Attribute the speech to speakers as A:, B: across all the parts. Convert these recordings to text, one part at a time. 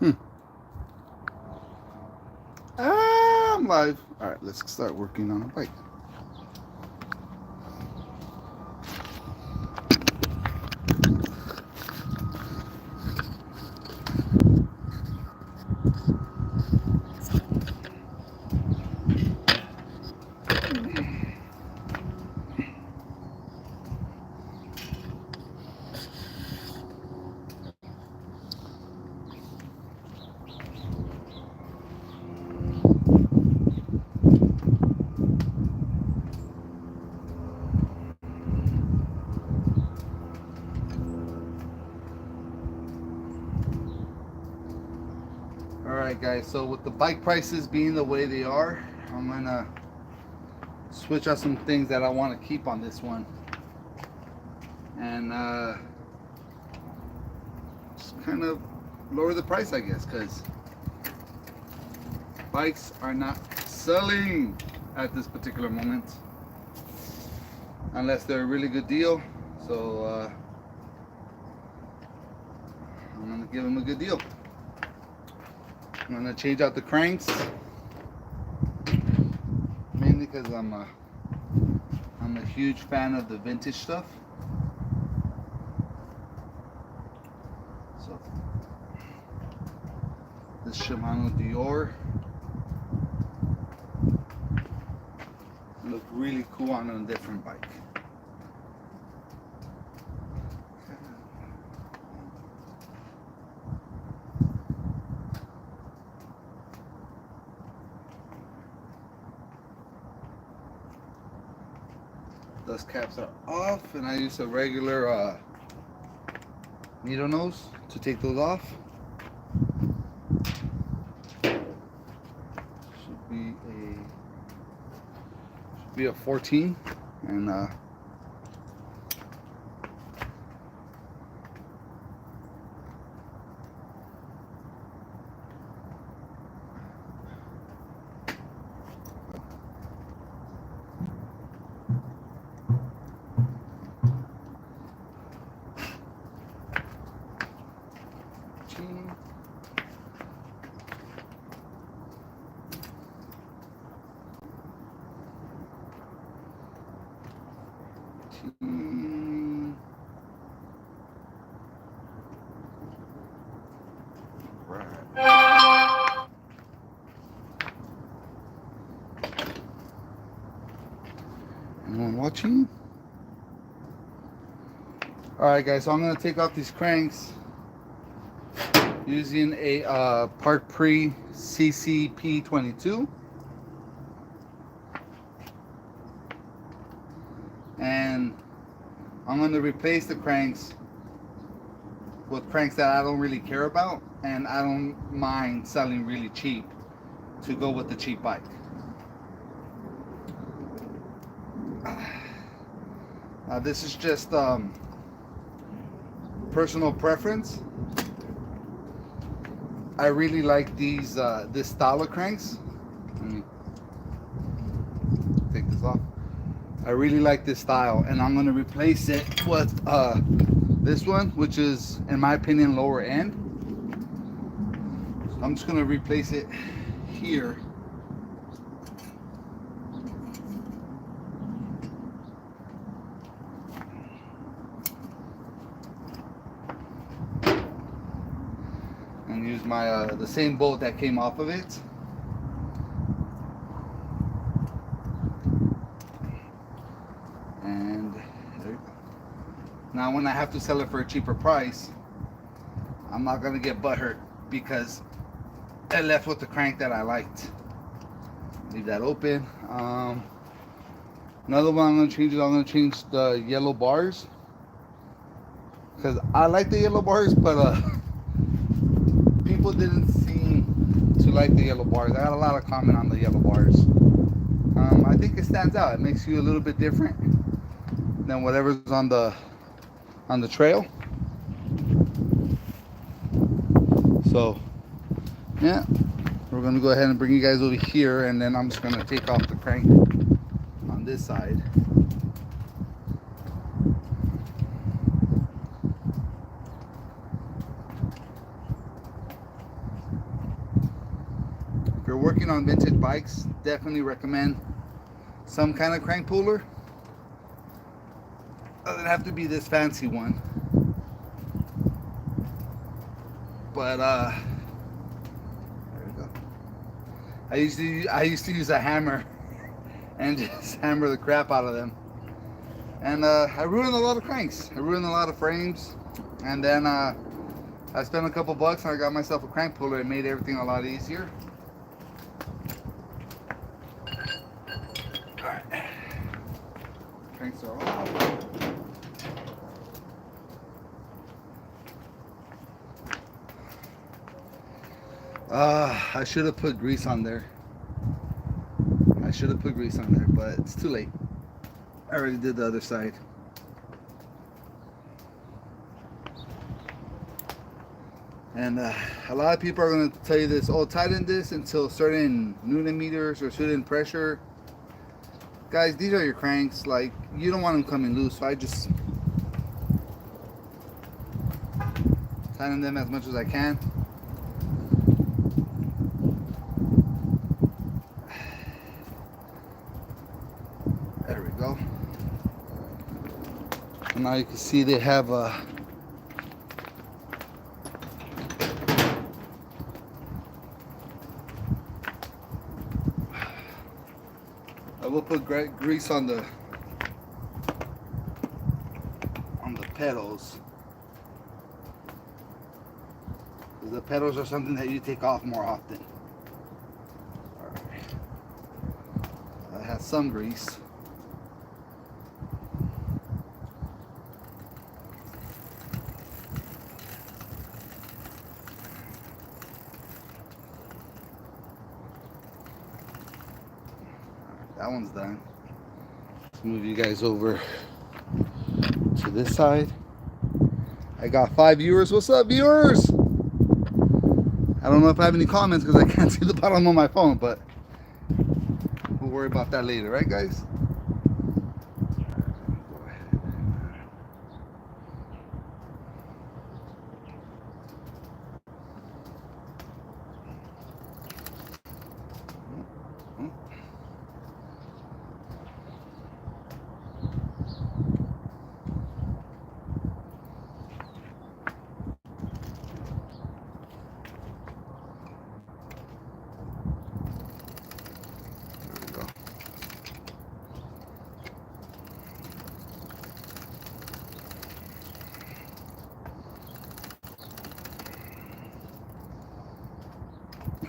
A: I'm live. All right, let's start working on a bike. All right, guys. So with the bike prices being the way they are, I'm gonna switch out some things that I want to keep on this one, and just kind of lower the price, I guess, because bikes are not selling at this particular moment unless they're a really good deal. So I'm gonna give them a good deal. I'm gonna change out the cranks, mainly because I'm a huge fan of the vintage stuff. So this Shimano Dior look really cool on a different bike. Dust caps are off, and I use a regular needle nose to take those off. Should be a 14, and anyone watching? Alright, guys, so I'm going to take off these cranks using a Park Pre CCP22, and I'm going to replace the cranks with cranks that I don't really care about and I don't mind selling really cheap to go with the cheap bike. This is just personal preference. I really like these this style of cranks. Let me take this off. I really like this style, and I'm going to replace it with this one, which is, in my opinion, lower end. So I'm just going to replace it here. And use my the same bolt that came off of it. And there you go. Now when I have to sell it for a cheaper price, I'm not gonna get butthurt because I left with the crank that I liked. Leave that open. Another one I'm gonna change is I'm gonna change the yellow bars, because I like the yellow bars, but people didn't seem to like the yellow bars. I got a lot of comment on the yellow bars. I think it stands out. It makes you a little bit different than whatever's on the trail. So yeah, we're gonna go ahead and bring you guys over here, and then I'm just gonna take off the crank on this side. you're working on vintage bikes, definitely recommend some kind of crank puller. Doesn't have to be this fancy one, but there we go. I used to use a hammer and just hammer the crap out of them, and I ruined a lot of cranks. I ruined a lot of frames, and then I spent a couple bucks and I got myself a crank puller. It made everything a lot easier. All right, cranks are off. I should have put grease on there. But it's too late. I already did the other side. And a lot of people are going to tell you this, oh, tighten this until certain Newton meters or certain pressure. Guys, these are your cranks. Like, you don't want them coming loose, so I just tighten them as much as I can. There we go. And now you can see they have a I will put grease on the pedals. The pedals are something that you take off more often. Alright. I have some grease. That one's done. Let's move you guys over to this side. I got 5 viewers. What's up, viewers? I don't know if I have any comments because I can't see the bottom of my phone, but we'll worry about that later, right, guys?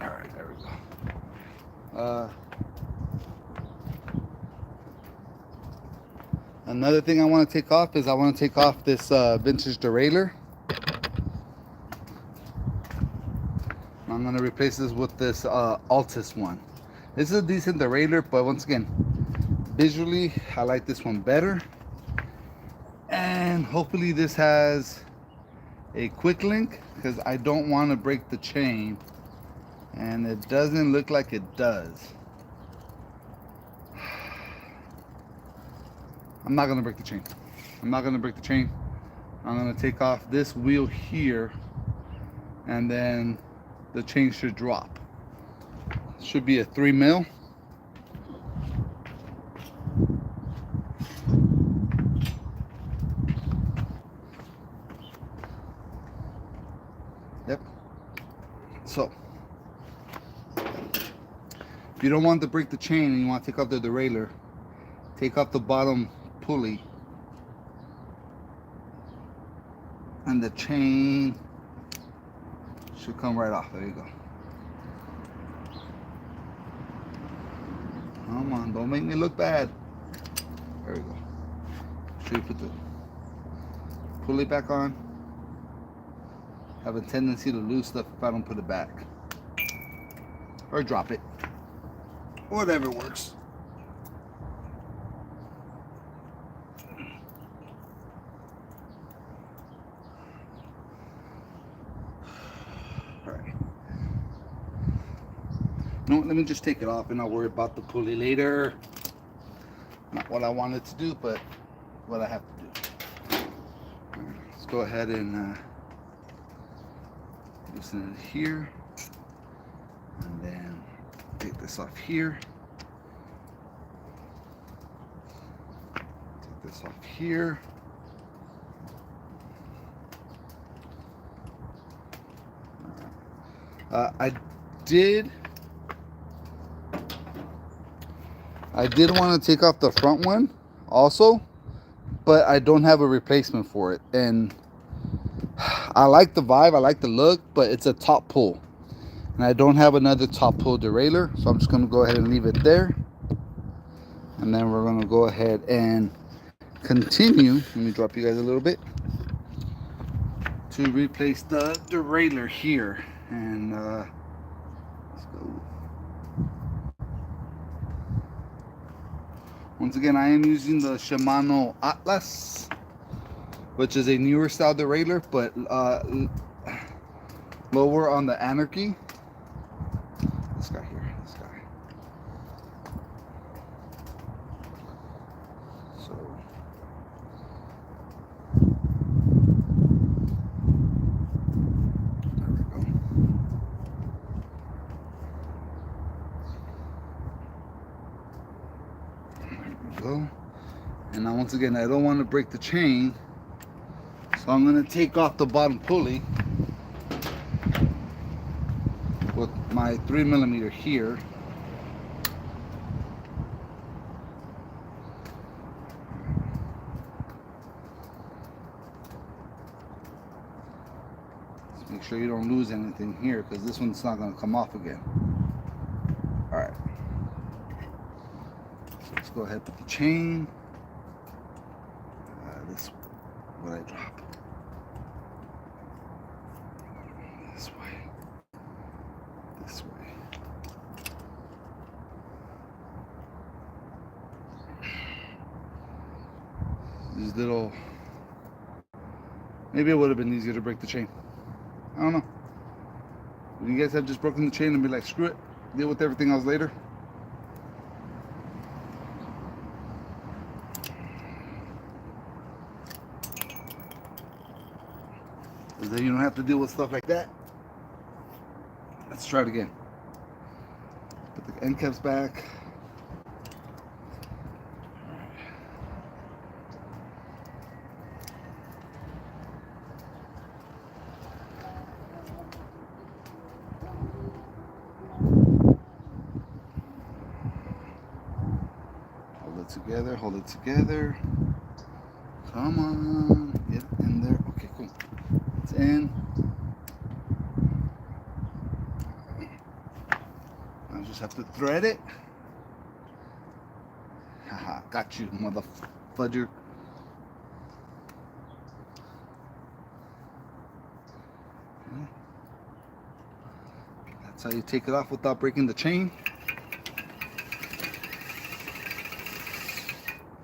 A: Alright, there we go. Another thing I want to take off is I want to take off this vintage derailleur. I'm going to replace this with this Altus one. This is a decent derailleur, but once again, visually, I like this one better. And hopefully this has a quick link, because I don't want to break the chain. And it doesn't look like it does. I'm not gonna break the chain. I'm gonna take off this wheel here, and then the chain should drop. Should be a 3 mil. Yep. So if you don't want to break the chain and you want to take off the derailleur, take off the bottom pulley, and the chain should come right off. There you go. Come on, don't make me look bad. There we go. Should we put the pulley back on? Have a tendency to lose stuff if I don't put it back. Or drop it. Whatever works. Alright. No, let me just take it off and I'll worry about the pulley later. Not what I wanted to do, but what I have to do. Right, let's go ahead and loosen it here. And then take this off here. Take this off here. I did want to take off the front one also, but I don't have a replacement for it. And I like the vibe, I like the look, but it's a top pull. And I don't have another top pull derailleur, so I'm just going to go ahead and leave it there. And then we're going to go ahead and continue. Let me drop you guys a little bit. To replace the derailleur here. And let's go. Once again, I am using the Shimano Atlas, which is a newer style derailleur, but lower on the Anarchy. This guy here, this guy. So there we go. There we go. And now once again, I don't want to break the chain, so I'm going to take off the bottom pulley with my 3mm here. Just make sure you don't lose anything here, because this one's not going to come off again. Alright. So let's go ahead with the chain. This, what I drop. This way. This way. These little, maybe it would have been easier to break the chain. I don't know. Would you guys have just broken the chain and be like, screw it, deal with everything else later? Because then you don't have to deal with stuff like that. Let's try it again. Put the end caps back. Hold it together, hold it together. Come on, get in there. Okay, cool. It's in. I just have to thread it. Haha, got you, mother fudger. Okay. That's how you take it off without breaking the chain.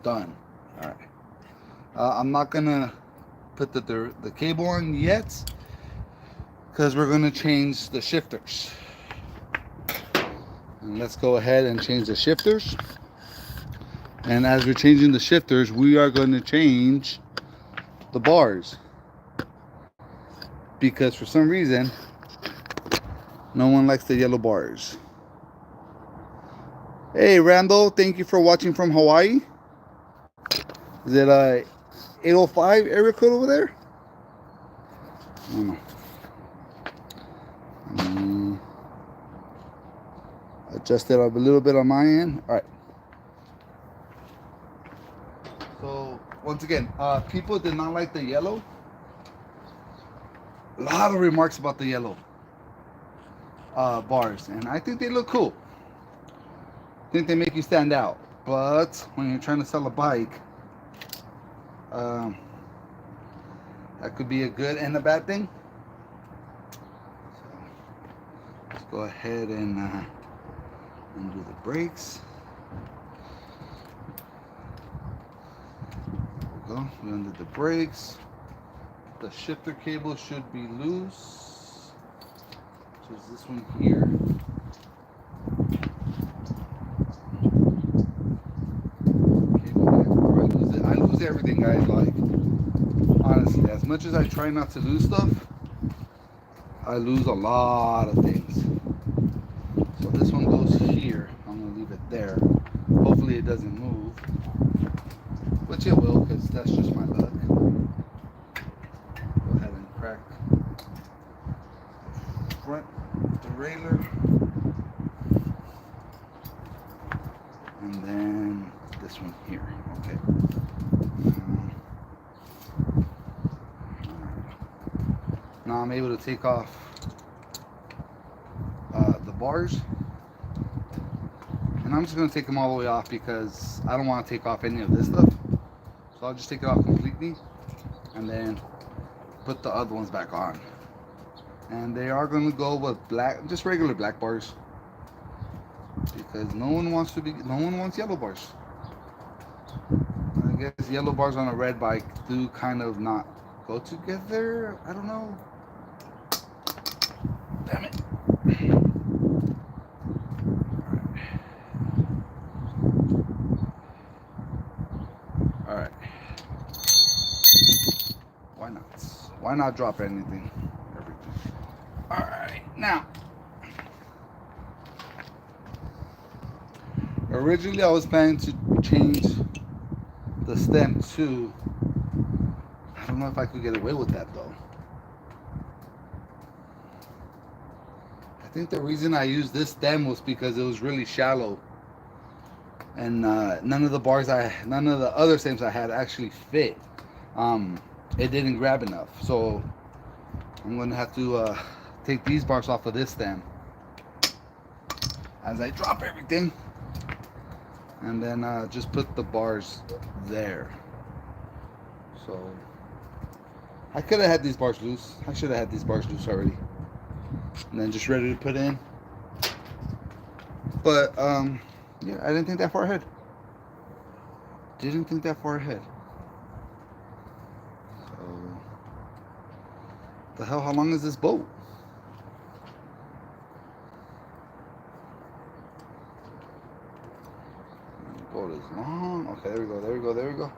A: Done. All right. I'm not gonna put the cable on yet, because we're gonna change the shifters. And let's go ahead and change the shifters. And as we're changing the shifters, we are going to change the bars, because for some reason no one likes the yellow bars. Hey Randall, thank you for watching from Hawaii. Is it a 805 area code over there? I don't know. Adjust it up a little bit on my end. All right. So once again, people did not like the yellow. A lot of remarks about the yellow bars, and I think they look cool. I think they make you stand out. But when you're trying to sell a bike, that could be a good and a bad thing. So let's go ahead and undo the brakes. There we go. We undid the brakes. The shifter cable should be loose, which is this one here. I lose everything, guys. Like, honestly, as much as I try not to lose stuff, I lose a lot of things. So this one goes here. there. Hopefully it doesn't move, which it will, because that's just my luck. Go ahead and crack the front derailleur, and then this one here. Okay. Now I'm able to take off the bars, and I'm just going to take them all the way off because I don't want to take off any of this stuff. So I'll just take it off completely and then put the other ones back on. And they are going to go with black, just regular black bars, because no one wants yellow bars. I guess yellow bars on a red bike do kind of not go together. I don't know. Damn it. Alright. Why not? Why not drop anything? Everything. Alright, now. Originally I was planning to change the stem too. I don't know if I could get away with that though. I think the reason I used this stem was because it was really shallow, and none of the other stems I had actually fit. It didn't grab enough, so I'm gonna have to take these bars off of this stem as I drop everything, and then just put the bars there. So I could have had these bars loose. I should have had these bars loose already, and then just ready to put in. But yeah, I didn't think that far ahead. Didn't think that far ahead. So, the hell? How long is this boat? The boat is long. Okay, there we go. There we go. There we go.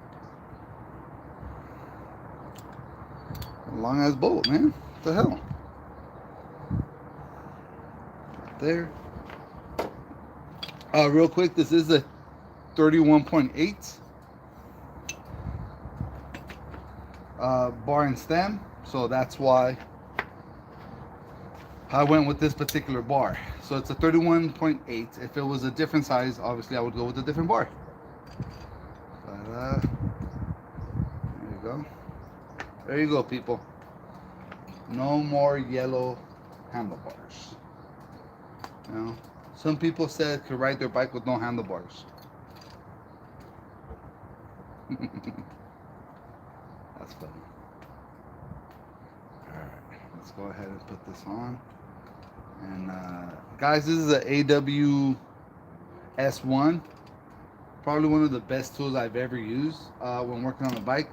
A: Long ass boat, man. What the hell? There. Real quick, this is a 31.8 bar and stem, so that's why I went with this particular bar. So it's a 31.8. If it was a different size, obviously I would go with a different bar. But there you go. There you go, people. No more yellow handlebars. You know, some people said could ride their bike with no handlebars. That's funny. Alright, let's go ahead and put this on. And guys, this is a AW S1. Probably one of the best tools I've ever used when working on a bike,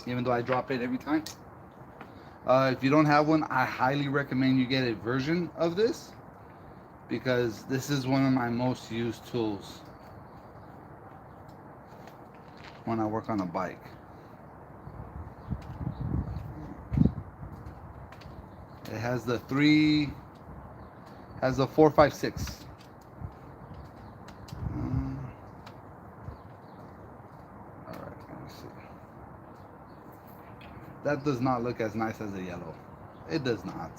A: even though I drop it every time. If you don't have one, I highly recommend you get a version of this, because this is one of my most used tools when I work on a bike. It has the 4, 5, 6. Alright, let me see. That does not look as nice as the yellow. It does not.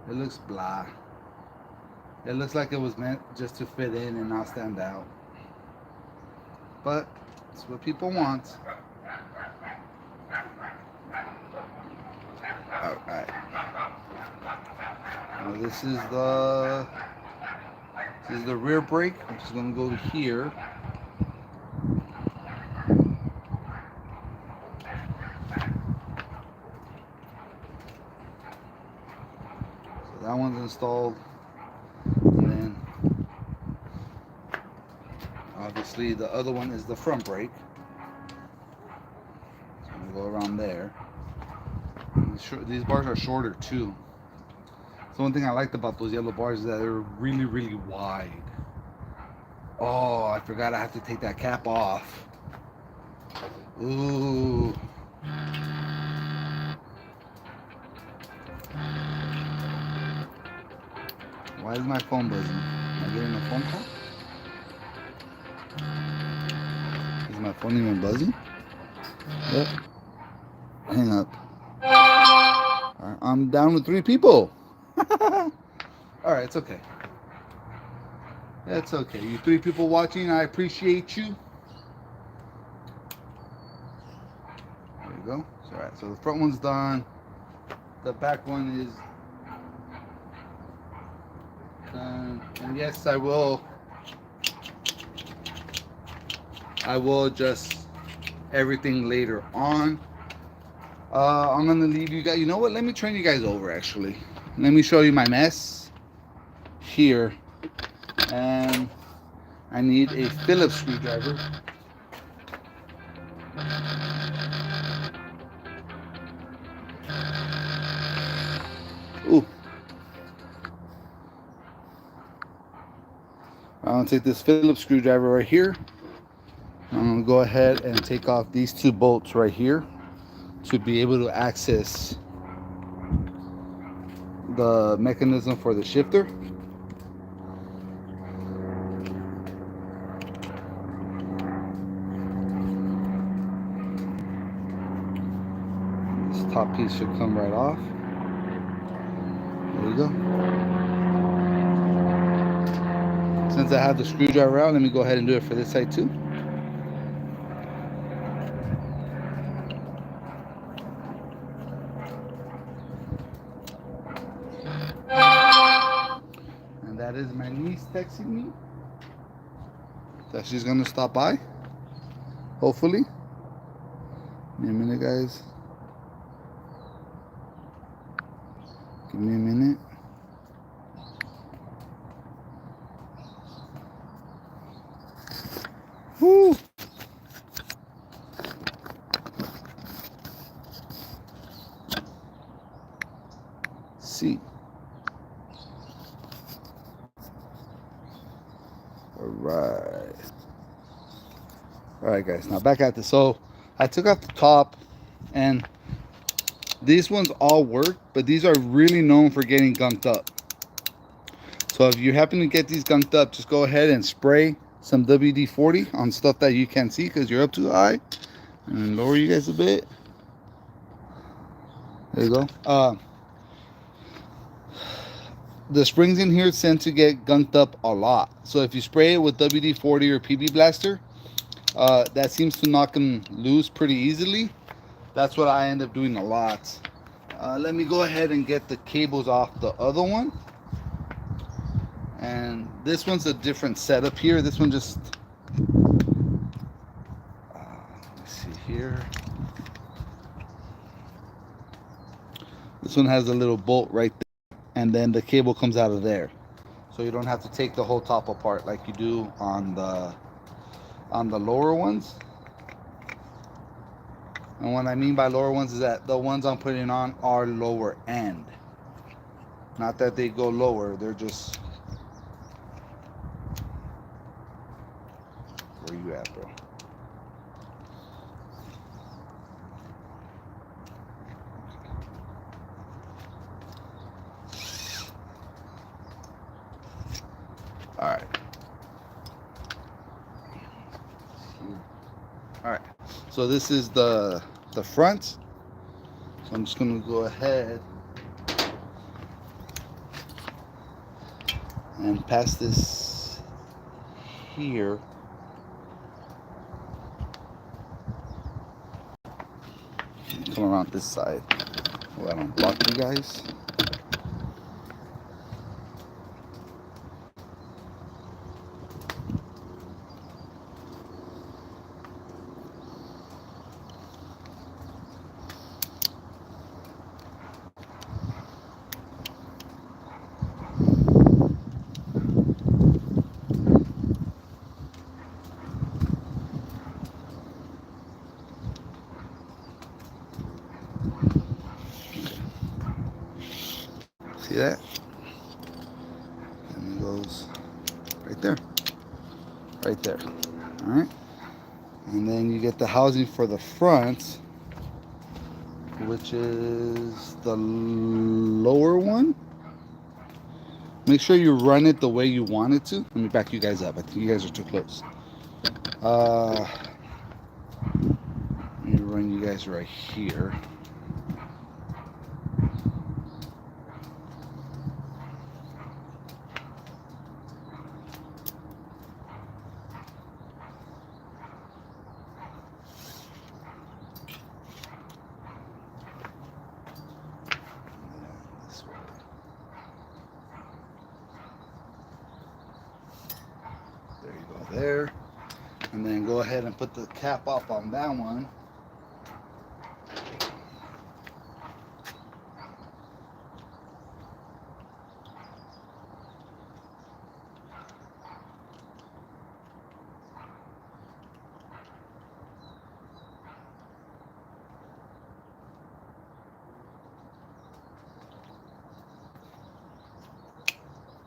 A: It looks blah. It looks like it was meant just to fit in and not stand out. But it's what people want. Alright. Now this is the rear brake. I'm just gonna go to here. So that one's installed. And then obviously the other one is the front brake. So I'm gonna go around there. These bars are shorter too. So one thing I liked about those yellow bars is that they're really, really wide. Oh, I forgot I have to take that cap off. Ooh. Why is my phone buzzing? Am I getting a phone call? Phone even buzzing? Yep. Hang up. Right, I'm down with 3 people. Alright, it's okay. It's okay. You 3 people watching, I appreciate you. There you go. Alright, so the front one's done. The back one is done. And yes, I will adjust everything later on. I'm gonna leave you guys. You know what? Let me turn you guys over actually. Let me show you my mess here. And I need a Phillips screwdriver. Ooh. I'm gonna take this Phillips screwdriver right here. I'm gonna go ahead and take off these 2 bolts right here to be able to access the mechanism for the shifter. This top piece should come right off. There you go. Since I have the screwdriver out, let me go ahead and do it for this side too. And that is my niece texting me that she's gonna stop by. Hopefully. Give me a minute, guys. Give me a minute. Woo! See. Alright guys, now back at this. So I took off the top, and these ones all work, but these are really known for getting gunked up. So if you happen to get these gunked up, just go ahead and spray some WD-40 on stuff that you can't see because you're up too high. And then lower you guys a bit. There you go. The springs in here tend to get gunked up a lot. So if you spray it with WD-40 or PB Blaster, that seems to knock them loose pretty easily. That's what I end up doing a lot. Let me go ahead and get the cables off the other one. And this one's a different setup here. This one just, let's see here. This one has a little bolt right there, and then the cable comes out of there. So you don't have to take the whole top apart like you do on the lower ones. And what I mean by lower ones is that the ones I'm putting on are lower end. Not that they go lower, they're just... Where you at, bro? Alright. Alright. So this is the front. So I'm just gonna go ahead and pass this here. Come around this side. Oh, I don't block you guys. See that? And it goes right there. Right there. Alright. And then you get the housing for the front, which is the lower one. Make sure you run it the way you want it to. Let me back you guys up. I think you guys are too close. run you guys right here. There you go there. And then go ahead and put the cap off on that one.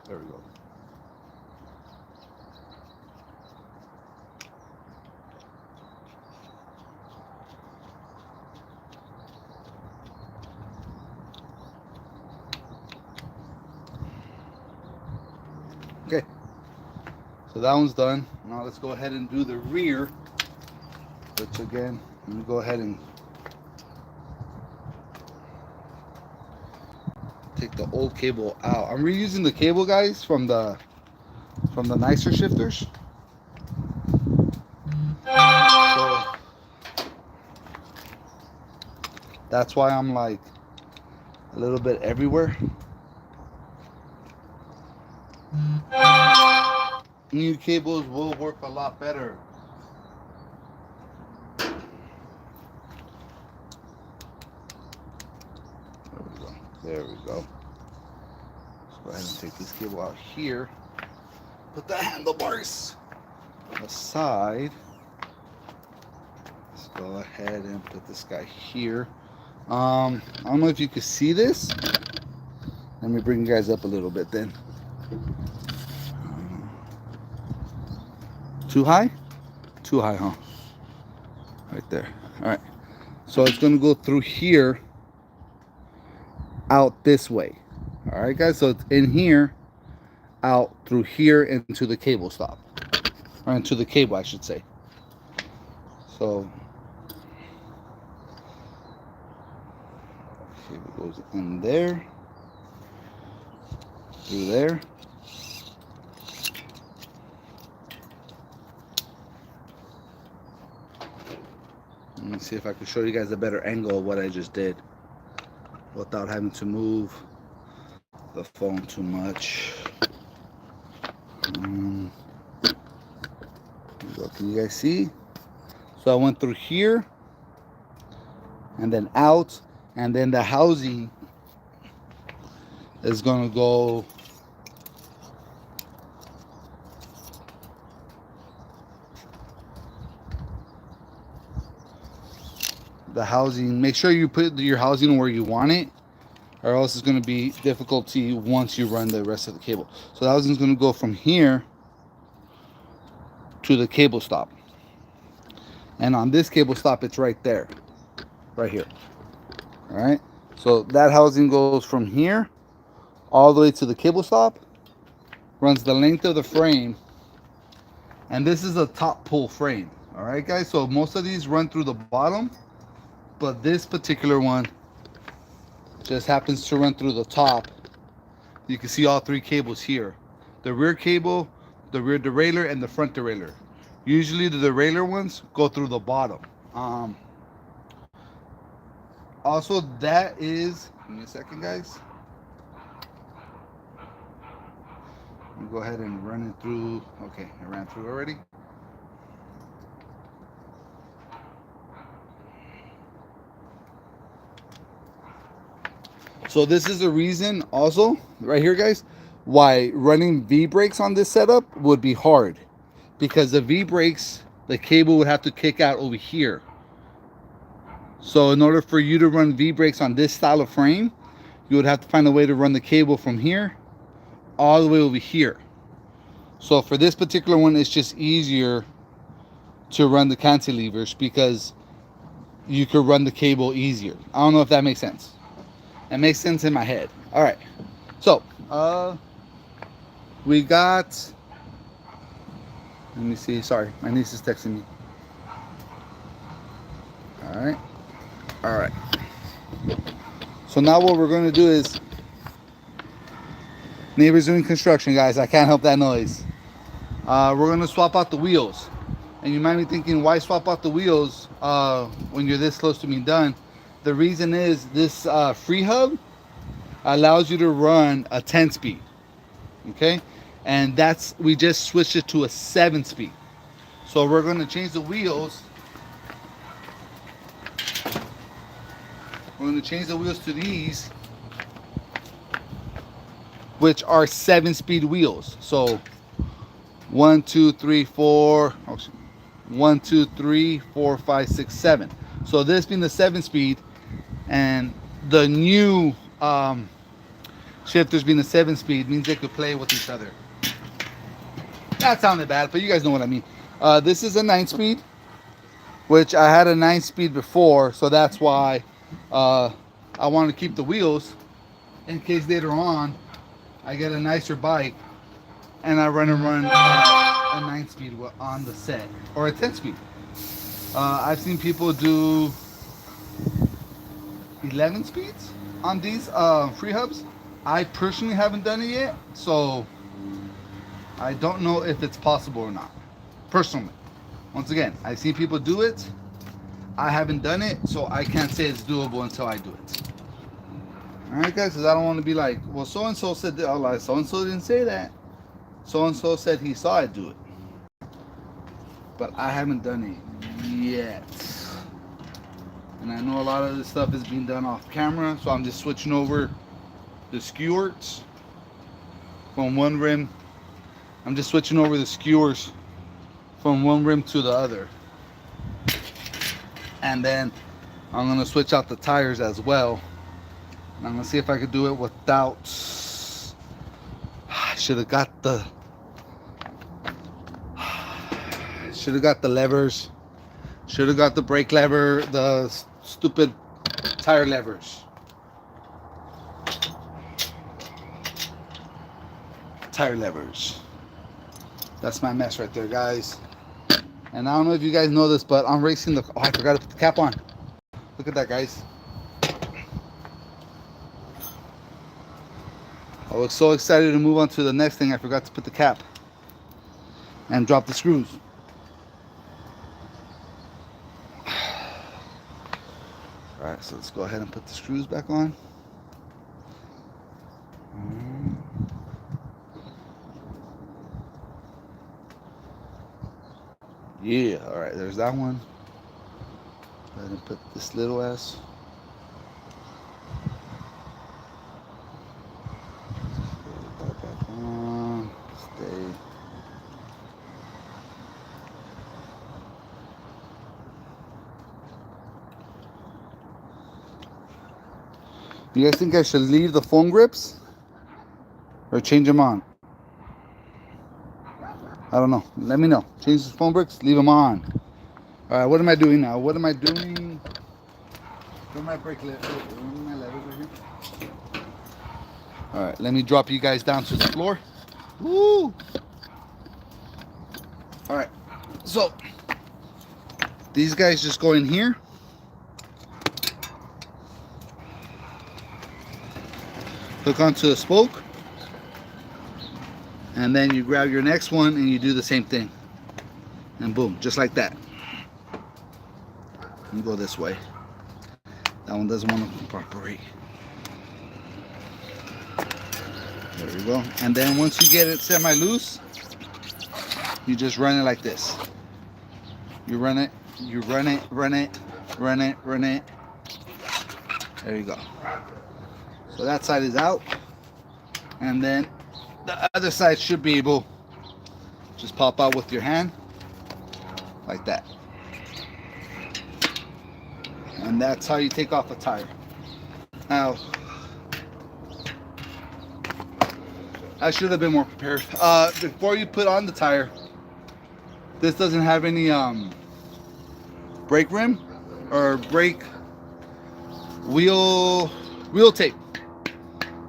A: There we go. Okay, so that one's done. Now let's go ahead and do the rear, which again, let me go ahead and take the old cable out. I'm reusing the cable, guys, from the nicer shifters. So that's why I'm like a little bit everywhere. New cables will work a lot better. There we go. There we go. Let's go ahead and take this cable out here. Put the handlebars aside. Let's go ahead and put this guy here. I don't know if you can see this. Let me bring you guys up a little bit then. Too high? Too high, huh? Right there. All right. So it's going to go through here, out this way. All right, guys. So it's in here, out through here into the cable stop. Or into the cable, I should say. So cable goes in there, through there. Let me see if I can show you guys a better angle of what I just did without having to move the phone too much. Can you guys see? So I went through here and then out, and then the housing is going to go the housing. Make sure you put your housing where you want it, or else it's going to be difficulty once you run the rest of the cable. So the housing is going to go from here to the cable stop, and on this cable stop it's right there, right here. All right, so that housing goes from here all the way to the cable stop, runs the length of the frame, and this is a top pull frame. All right, guys, so most of these run through the bottom, but this particular one just happens to run through the top. You can see all three cables here: the rear cable, the rear derailleur, and the front derailleur. Usually the derailleur ones go through the bottom. Also, that is, give me a second, guys. Let me go ahead and run it through. Okay, it ran through already. So this is the reason also, right here, guys, why running V-brakes on this setup would be hard. Because the V-brakes, the cable would have to kick out over here. So in order for you to run V-brakes on this style of frame, you would have to find a way to run the cable from here all the way over here. So for this particular one, it's just easier to run the cantilevers because you could run the cable easier. I don't know if that makes sense. It makes sense in my head. All right. So we got, let me see. Sorry, my niece is texting me. All right. All right. So now what we're going to do is, neighbors doing construction, guys. I can't help that noise. We're going to swap out the wheels. And you might be thinking, why swap out the wheels when you're this close to being done? The reason is this free hub allows you to run a 10 speed. Okay. And we just switched it to a 7 speed. So we're going to change the wheels. We're going to change the wheels to these, which are 7 speed wheels. So 1, 2, 3, 4. 1, 2, 3, 4, 5, 6, 7. So this being the 7 speed, and the new shifters being the 7 speed, means they could play with each other. That sounded bad, but you guys know what I mean. This is a 9 speed, which I had a 9 speed before, so that's why I wanted to keep the wheels in case later on I get a nicer bike and I run a 9 speed on the set, or a 10 speed. I've seen people do 11 speeds on these free hubs. I personally haven't done it yet, so I don't know if it's possible or not. Personally, once again, I've seen people do it. I haven't done it, so I can't say it's doable until I do it. All right, guys, because I don't want to be like, well, so-and-so said that. I'm like, so-and-so didn't say that. So-and-so said he saw it do it. But I haven't done it yet. And I know a lot of this stuff is being done off camera, so I'm just switching over the skewers from one rim. I'm just switching over the skewers from one rim to the other. And then I'm going to switch out the tires as well. And I'm going to see if I could do it without... Should have got the levers. Should have got the brake lever, the stupid tire levers. Tire levers. That's my mess right there, guys. And I don't know if you guys know this, but I'm racing the... Oh, I forgot to put the cap on. Look at that, guys. I was so excited to move on to the next thing, I forgot to put the cap and drop the screws. Alright, so let's go ahead and put the screws back on. Yeah, alright, there's that one. Go ahead and put this little ass. Back on. Stay. You guys think I should leave the foam grips or change them on? I don't know. Let me know. Change the foam grips, leave them on. All right, what am I doing now? What am I doing? Where my brake lever? Where my levers right here? All right, let me drop you guys down to the floor. Woo! All right, so these guys just go in here. Hook onto the spoke, and then you grab your next one and you do the same thing, and boom, just like that. You go this way. That one doesn't want to incorporate. There we go. And then once you get it semi-loose, you just run it like this. You run it, you run it, run it, run it, run it. There you go. So that side is out, and then the other side should be able to just pop out with your hand like that. And that's how you take off a tire. Now, I should have been more prepared. Before you put on the tire, this doesn't have any brake rim or brake wheel tape.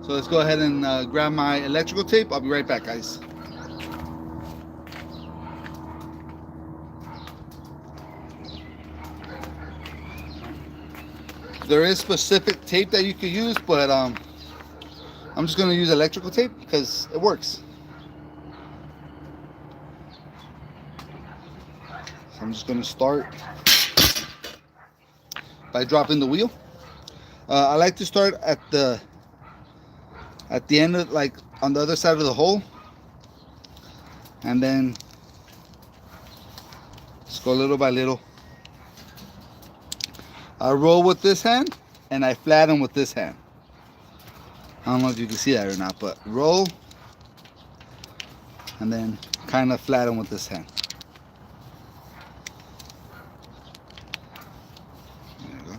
A: So let's go ahead and grab my electrical tape. I'll be right back, guys. There is specific tape that you could use, but I'm just gonna use electrical tape because it works. So I'm just gonna start by dropping the wheel. I like to start at the end of, like, on the other side of the hole, and then just go little by little. I roll with this hand and I flatten with this hand. I don't know if you can see that or not, but roll and then kind of flatten with this hand. There you go.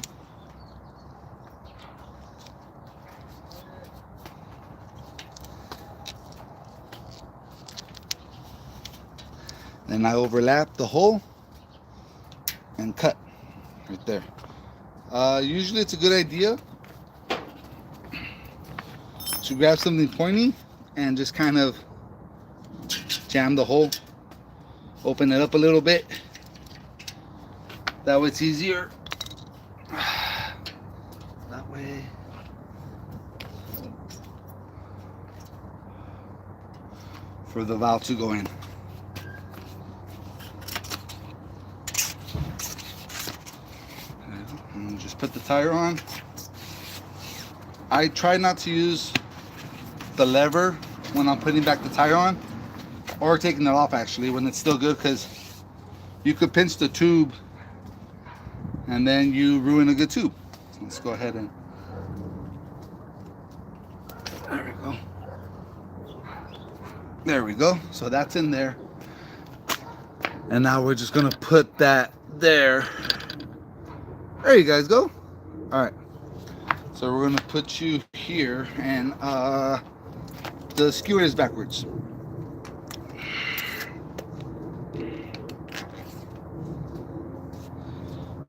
A: Then I overlap the hole and cut right there. Usually it's a good idea to grab something pointy and just kind of jam the hole, open it up a little bit. That way it's easier. That way. For the valve to go in. And just put the tire on. I try not to use the lever when I'm putting back the tire on, or taking it off actually when it's still good, because you could pinch the tube and then you ruin a good tube. So let's go ahead and, there we go. There we go. So that's in there. And now we're just gonna put that there. There you guys go. All right. So we're gonna put you here, and the skewer is backwards.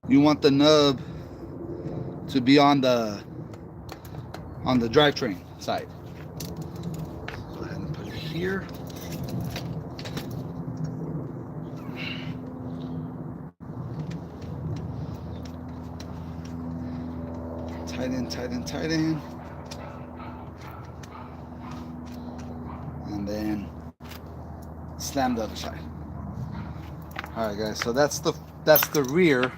A: You want the nub to be on the drivetrain side. Go ahead and put it here. Tighten. And then slam the other side. All right, guys, so that's the rear.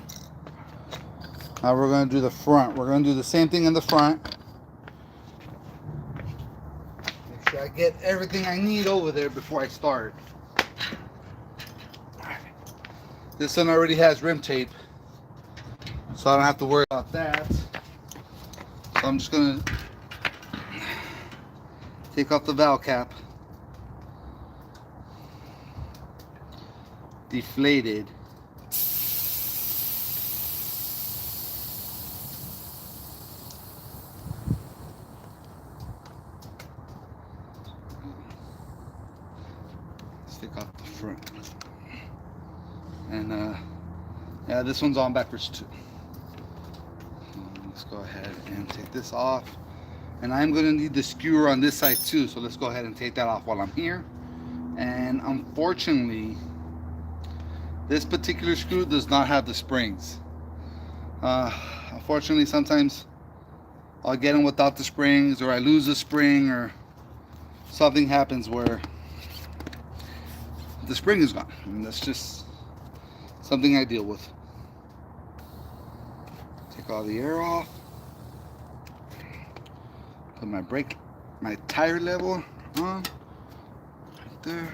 A: Now we're going to do the front. We're going to do the same thing in the front. Make sure I get everything I need over there before I start. All right. This one already has rim tape, so I don't have to worry about that. So I'm just going to take off the valve cap. Deflated. Stick off the front. And yeah, this one's on backwards too. Let's go ahead and take this off. And I'm going to need the skewer on this side too, so let's go ahead and take that off while I'm here. And unfortunately, this particular screw does not have the springs. Unfortunately, sometimes I'll get them without the springs, or I lose a spring, or something happens where the spring is gone. And that's just something I deal with. Take all the air off. Put my tire level on right there.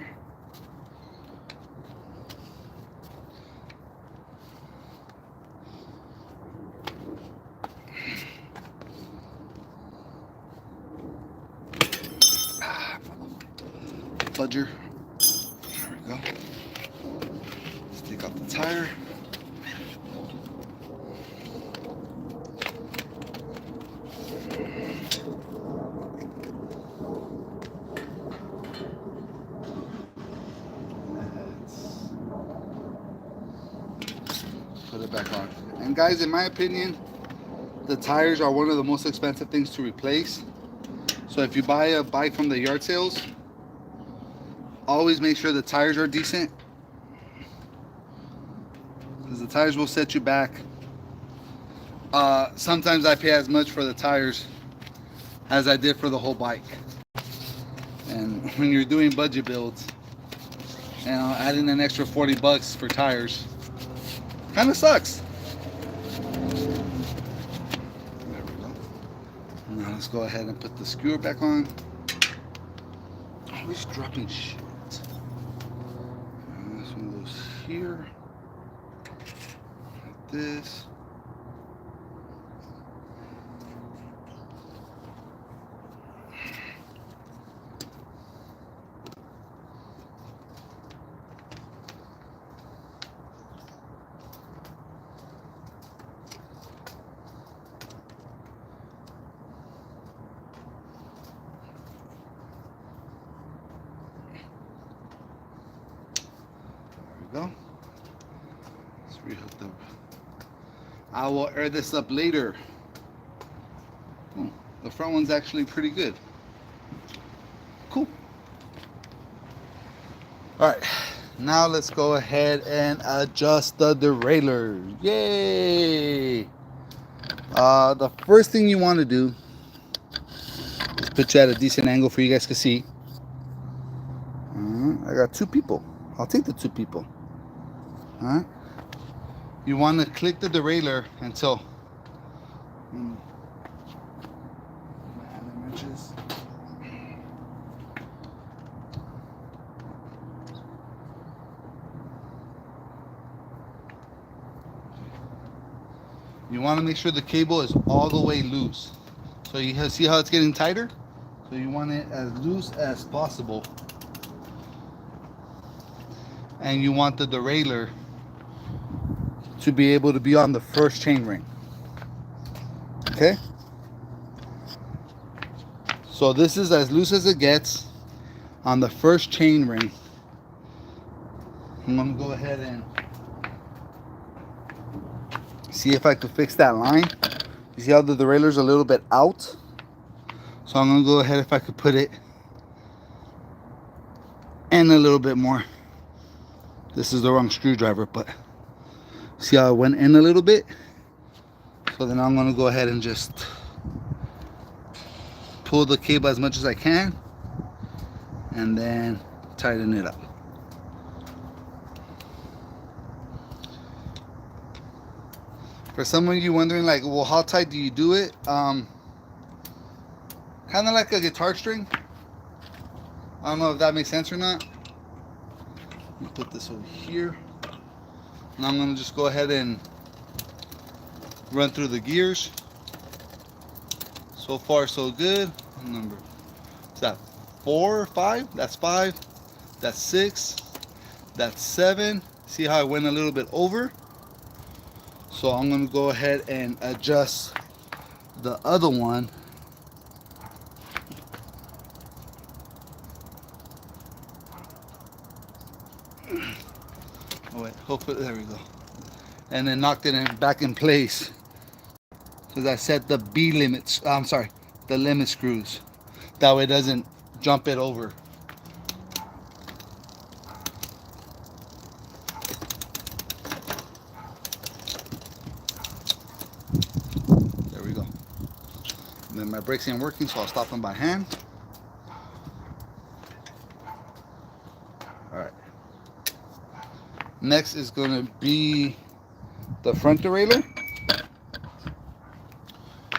A: Pludger. There we go. Let's take out the tire. Put it back on. And guys, in my opinion, the tires are one of the most expensive things to replace. So if you buy a bike from the yard sales, always make sure the tires are decent, because the tires will set you back Sometimes I pay as much for the tires as I did for the whole bike. And when you're doing budget builds, adding an extra 40 bucks for tires kind of sucks. There we go. Now let's go ahead and put the skewer back on. Always dropping shit. And this one goes here. Like this. Go. Let's rehook them. I will air this up later. Oh, the front one's actually pretty good. Cool. All right, now let's go ahead and adjust the derailleur. Yay! The first thing you want to do is put you at a decent angle for you guys to see. I got 2 people. I'll take the 2 people. All right. You want to click the derailleur until you want to make sure the cable is all the way loose. So you see how it's getting tighter? So you want it as loose as possible. And you want the derailleur to be able to be on the first chain ring. Okay? So this is as loose as it gets on the first chain ring. I'm gonna go ahead and see if I could fix that line. You see how the derailleur's a little bit out? So I'm gonna go ahead if I could put it in a little bit more. This is the wrong screwdriver, but see how it went in a little bit? So then I'm gonna go ahead and just pull the cable as much as I can and then tighten it up. For some of you wondering, like, well, how tight do you do it? Kind of like a guitar string. I don't know if that makes sense or not. Let me put this over here. And I'm going to just go ahead and run through the gears. So far, so good. Number, is that 4 or 5? That's 5. That's 6. That's 7. See how I went a little bit over? So I'm going to go ahead and adjust the other one. Oh wait, hopefully, there we go. And then knocked it back in place. Because I set the B limits, the limit screws. That way it doesn't jump it over. There we go. And then my brakes ain't working, so I'll stop them by hand. Alright. Next is going to be the front derailleur.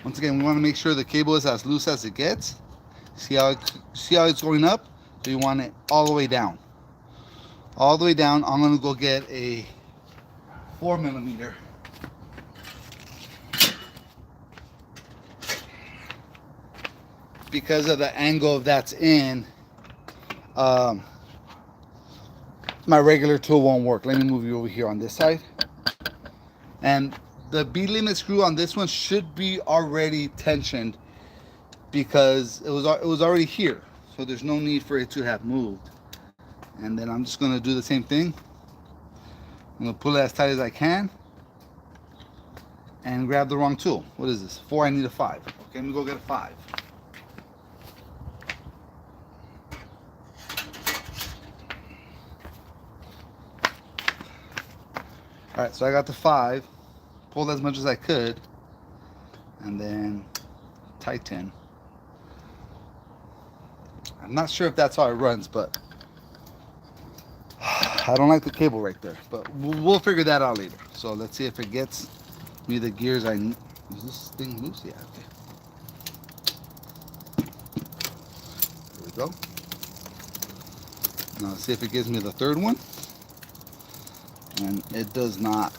A: Once again, we want to make sure the cable is as loose as it gets. See how it's going up? So you want it all the way down. All the way down. I'm going to go get a 4mm. Because of the angle that's in, my regular tool won't work. Let me move you over here on this side. And the B limit screw on this one should be already tensioned because it was already here. So there's no need for it to have moved. And then I'm just going to do the same thing. I'm going to pull it as tight as I can and grab the wrong tool. What is this? 4, I need a 5. Okay, let me go get a 5. All right, so I got the 5, pulled as much as I could. and then Titan. I'm not sure if that's how it runs, but I don't like the cable right there. But we'll figure that out later. So let's see if it gets me the gears I need. Is this thing loose? Yeah, okay. There we go. Now let's see if it gives me the third one. And it does not.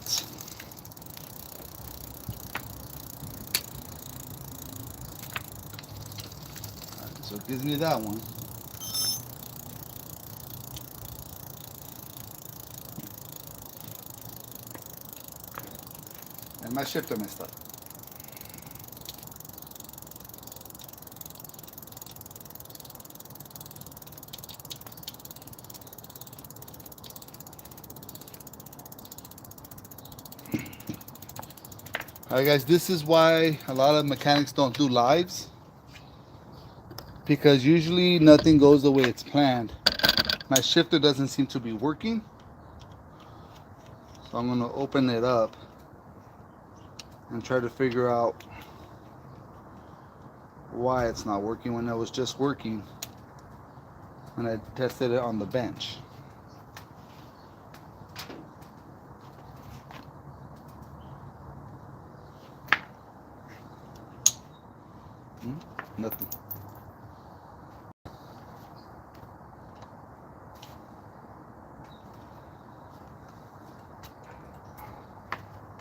A: Alright, so it gives me that one. And my shifter messed up. Alright guys, this is why a lot of mechanics don't do lives. Because usually nothing goes the way it's planned. My shifter doesn't seem to be working. So I'm going to open it up and try to figure out why it's not working when it was just working when I tested it on the bench. Nothing.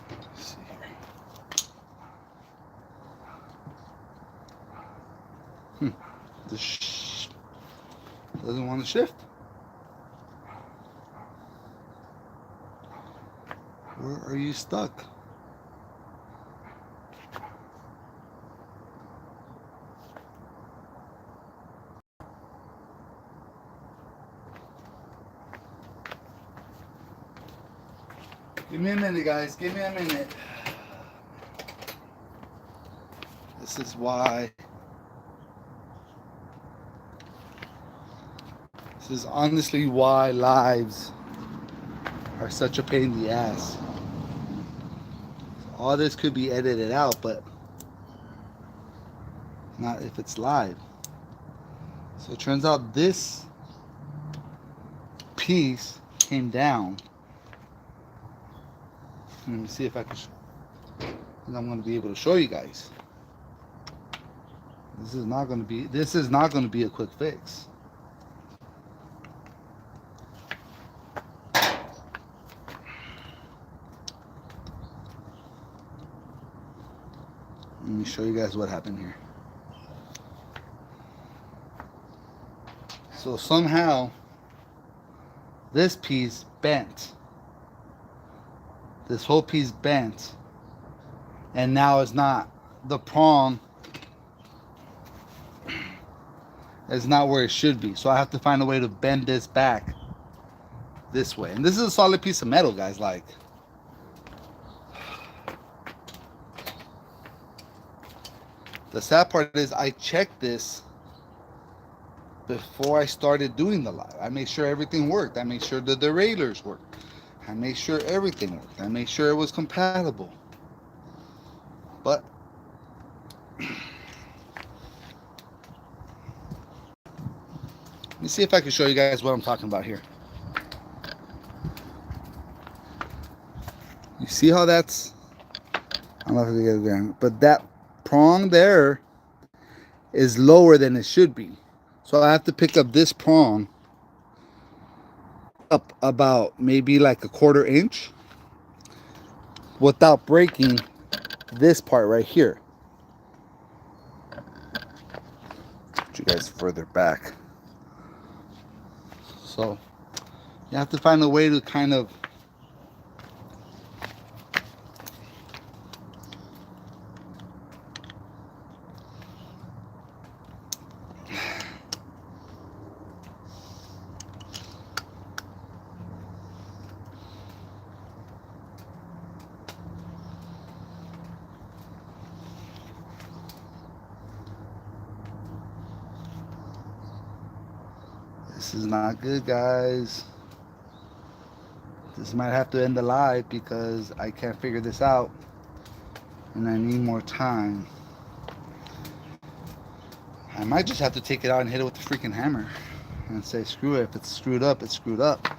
A: Let's see here. This doesn't want to shift. Where are you stuck? Give me a minute, guys. Give me a minute. This is why. This is honestly why lives are such a pain in the ass. All this could be edited out, but not if it's live. So it turns out this piece came down. Let me see if I can. I'm going to be able to show you guys. This is not going to be. This is not going to be a quick fix. Let me show you guys what happened here. So somehow this piece bent. This whole piece bent. And now it's not, the prong is not where it should be. So I have to find a way to bend this back this way. And this is a solid piece of metal, guys. Like, the sad part is I checked this before I started doing the live. I made sure everything worked. I made sure the derailleurs worked. I made sure everything worked. I made sure it was compatible. But let me see if I can show you guys what I'm talking about here. You see how that's, I don't know if I can get it again, but that prong there is lower than it should be. So I have to pick up this prong up about maybe like a 1/4 inch without breaking this part right here. Put you guys further back. So you have to find a way to kind of this is not good, guys. This might have to end the live because I can't figure this out. and I need more time, I might just have to take it out and hit it with the freaking hammer and say, screw it. If it's screwed up, it's screwed up.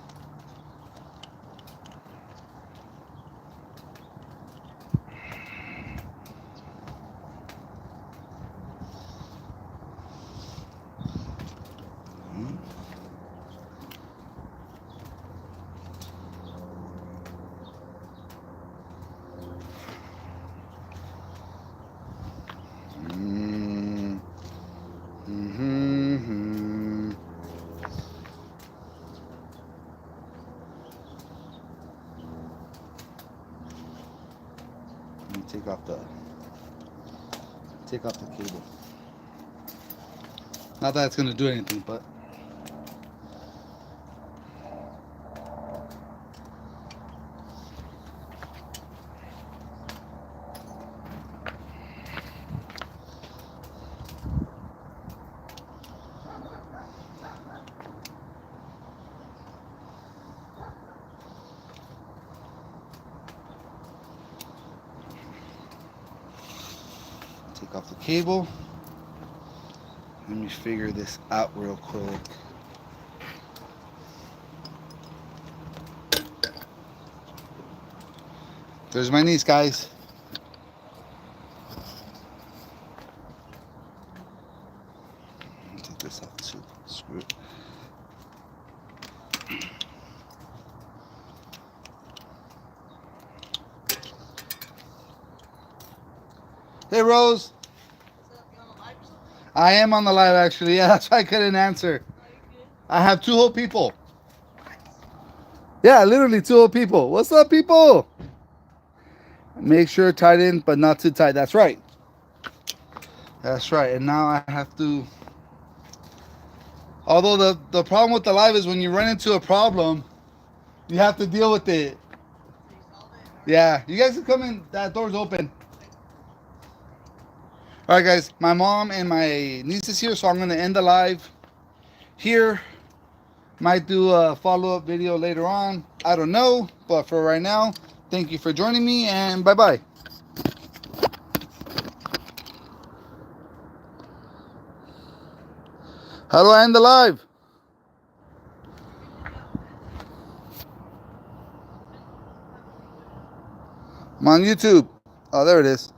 A: Mm-hmm. Let me take off the cable. Not that it's gonna do anything, but take off the cable. Let me figure this out real quick. There's my niece, guys. Take this off too. Screw it. Hey, Rose. I am on the live, actually. Yeah, that's why I couldn't answer. I have two whole people. Yeah, literally two whole people. What's up, people? Make sure tight in, but not too tight. That's right. That's right. And now I have to. Although the problem with the live is when you run into a problem, you have to deal with it. Yeah, you guys can come in. That door's open. All right, guys. My mom and my niece is here, so I'm gonna end the live here. Might do a follow-up video later on. I don't know, but for right now, thank you for joining me, and bye-bye. How do I end the live? I'm on YouTube. Oh, there it is.